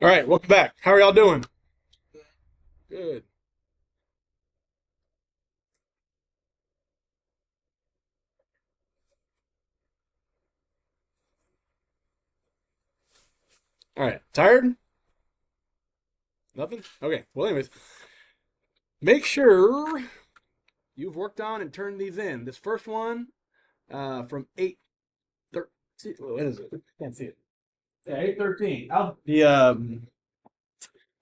All right, welcome back. How are y'all doing? Good. All right, tired? Nothing? Okay. Well, anyways, make sure you've worked on and turned these in. This first one from 8:13. What is it? Can't see it. Yeah, 8:13. The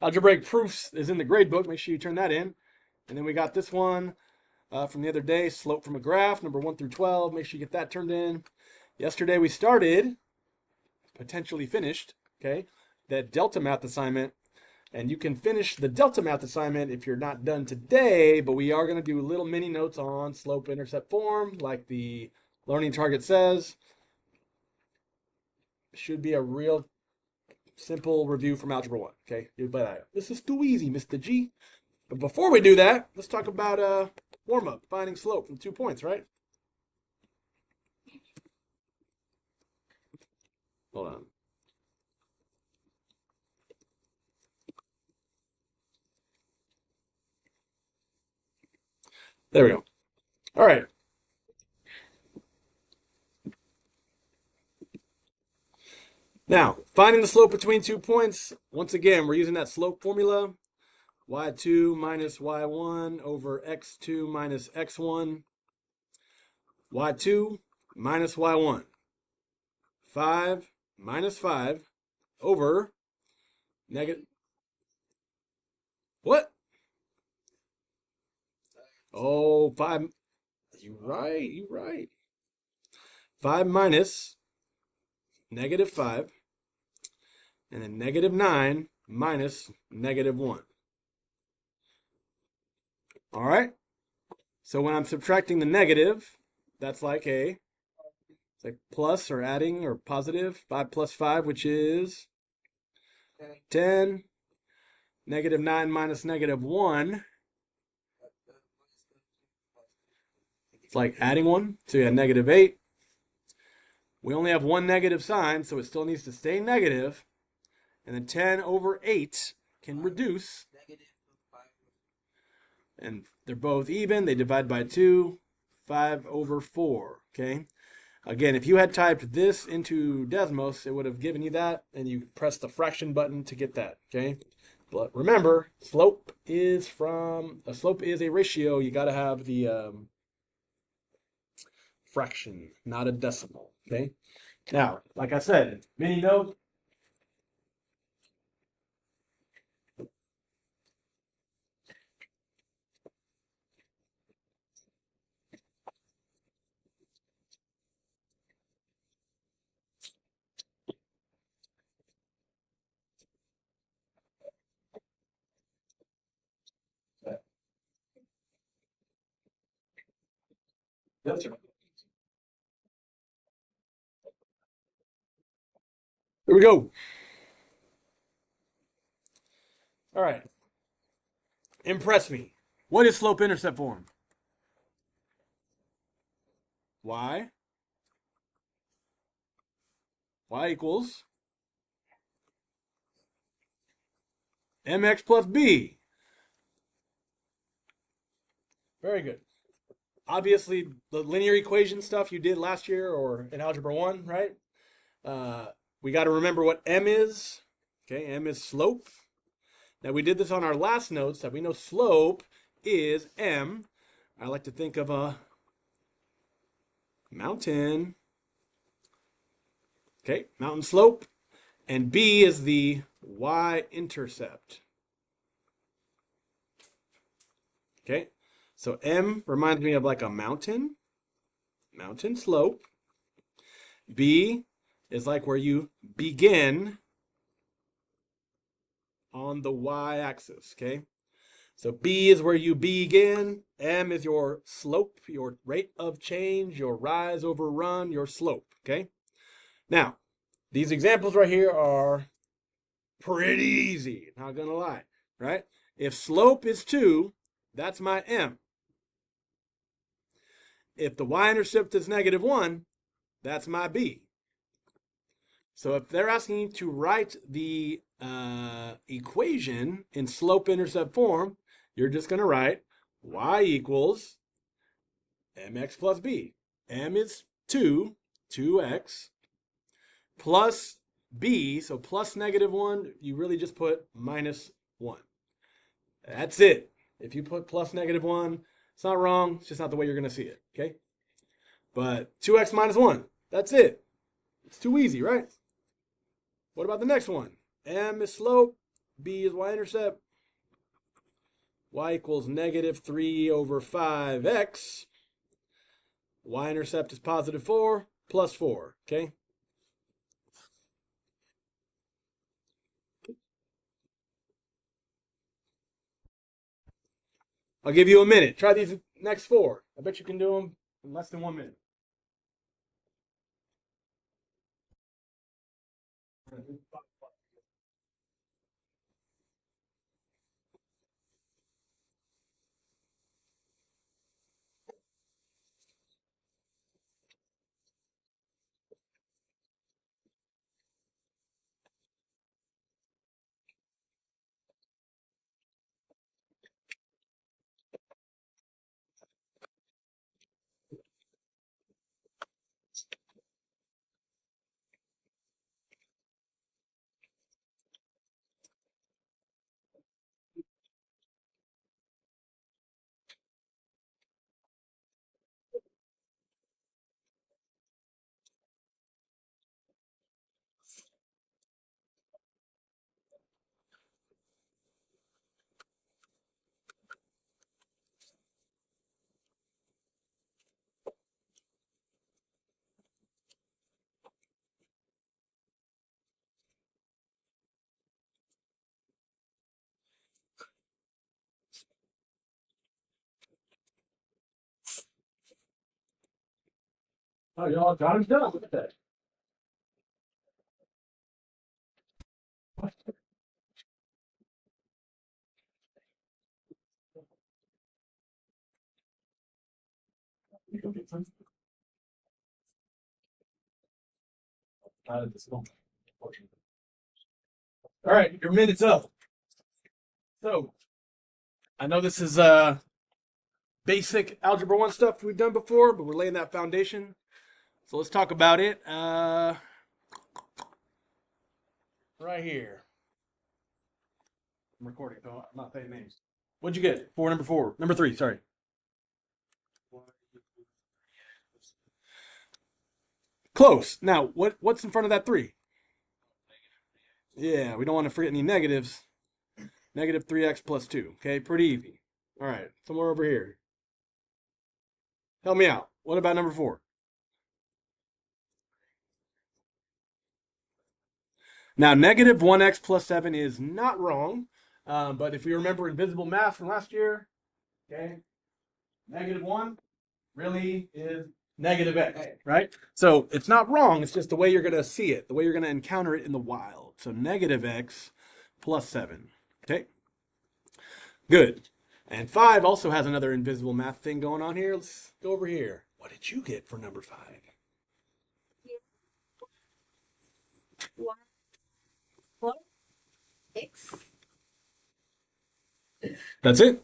algebraic proofs is in the grade book. Make sure you turn that in. And then we got this one from the other day, slope from a graph, number 1 through 12. Make sure you get that turned in. Yesterday we started, potentially finished, okay, that delta math assignment. And you can finish the delta math assignment if you're not done today, but we are going to do little mini notes on slope intercept form, like the learning target says. Should be a real simple review from Algebra 1. Okay, but this is too easy, Mr. G. But before we do that, let's talk about warm-up, finding slope from 2 points, right? Hold on. There we go. All right. Now, finding the slope between 2 points. Once again, we're using that slope formula. Y2 minus y1 over x2 minus x1. Y2 minus y1. 5 minus 5 over negative. What? Oh, 5. You right. You right. 5 minus -5. And then -9 minus -1. All right. So when I'm subtracting the negative, that's like it's like plus or adding or positive. 5 plus 5, which is 10. -9 minus -1. It's like adding 1. So you have -8. We only have one negative sign, so it still needs to stay negative. And then 10 over 8 can reduce. And they're both even. They divide by 2. 5 over 4. Okay. Again, if you had typed this into Desmos, it would have given you that, and you press the fraction button to get that. Okay. But remember, slope is a ratio. You got to have the fraction, not a decimal. Okay. Now, like I said, mini note. That's right. Here we go. All right. Impress me. What is slope intercept form? Y. Y equals mx plus b. Very good. Obviously, the linear equation stuff you did last year or in Algebra 1, right? Uh, we got to remember what m is. Okay, m is slope. Now, we did this on our last notes that we know slope is m. I like to think of a mountain. Okay, mountain slope. And b is the y-intercept. Okay, so m reminds me of like a mountain slope. B is like where you begin on the y-axis, okay? So B is where you begin. M is your slope, your rate of change, your rise over run, your slope, okay? Now, these examples right here are pretty easy, not gonna lie, right? If slope is 2, that's my M. If the y-intercept is -1, that's my B. So if they're asking you to write the equation in slope-intercept form, you're just going to write y equals mx plus b. M is 2x, plus b, so plus -1, you really just put -1. That's it. If you put plus -1, it's not wrong. It's just not the way you're going to see it, okay? But 2x minus 1, that's it. It's too easy, right? What about the next one? M is slope, b is y-intercept. Y equals -3/5x. Y-intercept is +4 plus 4, okay? I'll give you a minute. Try these next 4. I bet you can do them in less than 1 minute. Oh, y'all got him done. Look at that. You go get some. Out of this one. All right, your minute's up. So, I know this is basic algebra 1 stuff we've done before, but we're laying that foundation. So let's talk about it. Right here. I'm recording, so I'm not saying names. What'd you get? Number 4. Number 3, sorry. Close. Now, what's in front of that 3? Yeah, we don't want to forget any negatives. -3x plus 2. Okay, pretty easy. All right, somewhere over here. Help me out. What about number 4? Now, -1x plus 7 is not wrong. But if we remember invisible math from last year, okay, -1 really is -x, right? So it's not wrong. It's just the way you're going to see it, the way you're going to encounter it in the wild. So -x plus 7. Okay, good. And 5 also has another invisible math thing going on here. Let's go over here. What did you get for number 5? 4x. That's it.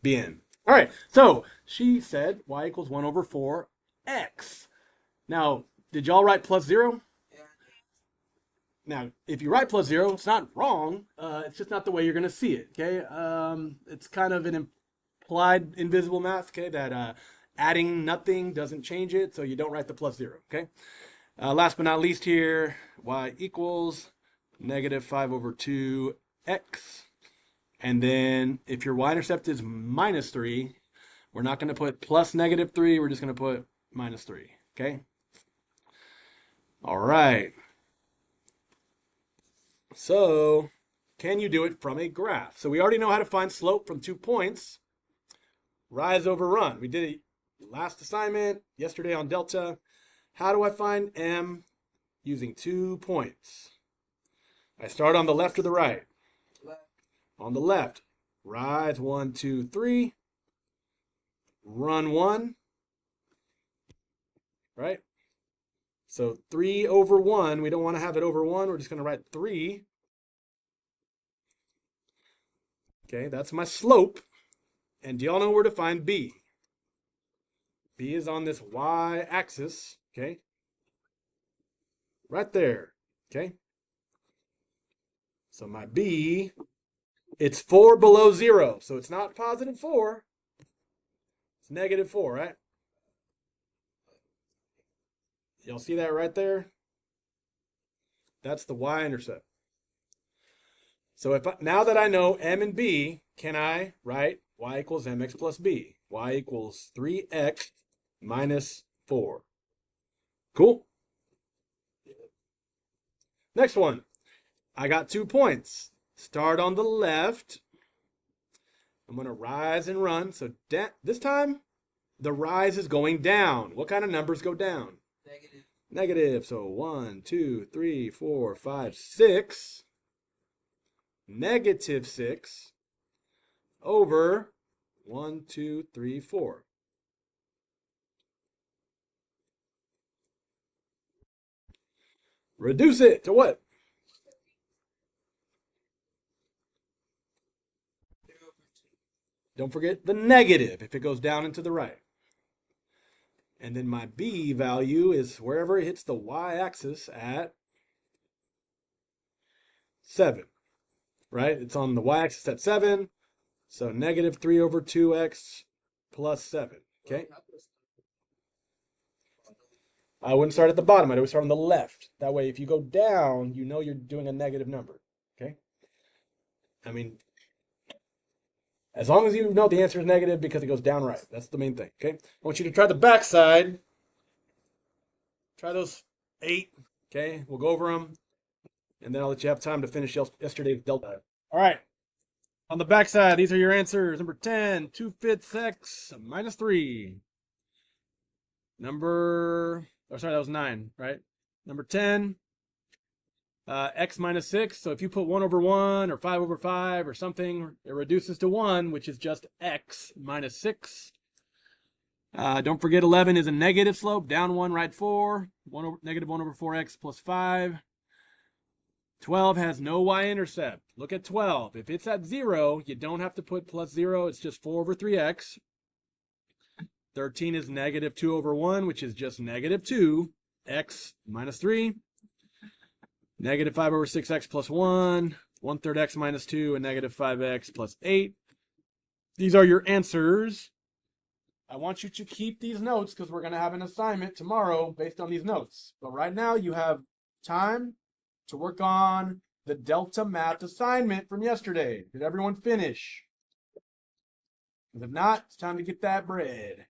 Bien. All right. So she said y equals 1/4x. Now, did y'all write +0? Now, if you write +0, it's not wrong. It's just not the way you're going to see it. Okay. It's kind of an implied invisible math. Okay, that adding nothing doesn't change it, so you don't write the +0. Okay. Last but not least here, y equals -5/2x. And then if your y-intercept is -3, we're not going to put plus -3. We're just going to put -3. Okay. All right. So can you do it from a graph? So we already know how to find slope from 2 points. Rise over run. We did it last assignment, yesterday on delta. How do I find m using 2 points? I start on the left or the right? On the left. Rise 1, 2, 3. Run 1. Right? So 3 over 1, we don't want to have it over 1. We're just going to write 3. Okay, that's my slope. And do y'all know where to find B? B is on this y-axis, okay? Right there, okay? So my B, it's 4 below 0. So it's not positive 4. It's negative 4, right? Y'all see that right there? That's the y-intercept. So now that I know m and b, can I write y equals mx plus b? Y equals 3x minus 4. Cool. Next one. I got 2 points. Start on the left. I'm going to rise and run. So this time, the rise is going down. What kind of numbers go down? Negative. Negative. So 1, 2, 3, 4, 5, 6. Negative 6 over 1, 2, 3, 4. Reduce it to what? 0 over 2. Don't forget the negative if it goes down and to the right. And then my b value is wherever it hits the y-axis at 7. Right? It's on the y-axis at 7. So negative 3 over 2x plus 7. Okay? I wouldn't start at the bottom. I'd always start on the left. That way, if you go down, you know you're doing a negative number. Okay? I mean, as long as you know the answer is negative because it goes down right. That's the main thing. Okay? I want you to try the back side. Try those 8. Okay? We'll go over them. And then I'll let you have time to finish yesterday's delta. All right. On the back side, these are your answers. Number 10, 2/5 x minus 3. That was 9, right? Number 10, x minus 6. So if you put 1 over 1 or 5 over 5 or something, it reduces to 1, which is just x minus 6. Don't forget 11 is a negative slope. Down 1, right 4. Negative 1 over 4x plus 5. 12 has no y-intercept. Look at 12. If it's at 0, you don't have to put plus 0. It's just 4 over 3x. 13 is negative 2 over 1, which is just negative 2. X minus 3. Negative 5 over 6x plus 1. 1/3 x minus 2 and negative 5x plus 8. These are your answers. I want you to keep these notes because we're going to have an assignment tomorrow based on these notes. But right now you have time to work on the Delta Math assignment from yesterday. Did everyone finish? If not, it's time to get that bread.